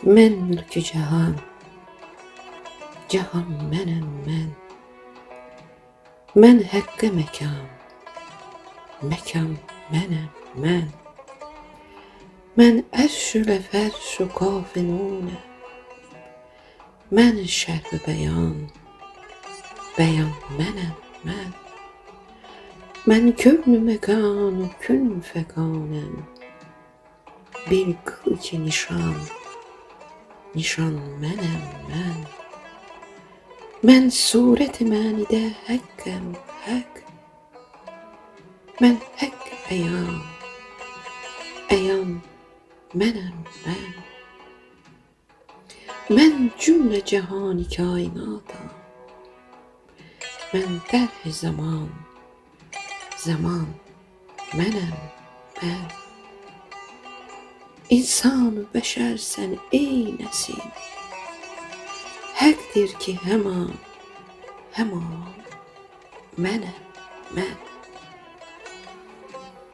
من ملک جهان، جهان منم من حق مکان، مکان منم من عرش و فرش و کاف نونم، من شرح بیان، بیان منم من کون مکان و کن فکانم، bir کوک نشان، نشان منم من صورت معنیده حقم حق، من حق عیان، عیان منم من جمله جهان کایناتم، من طرح زمان، زمان منم انسان و بشر sen ey نسیم، حق dir ki hemen منم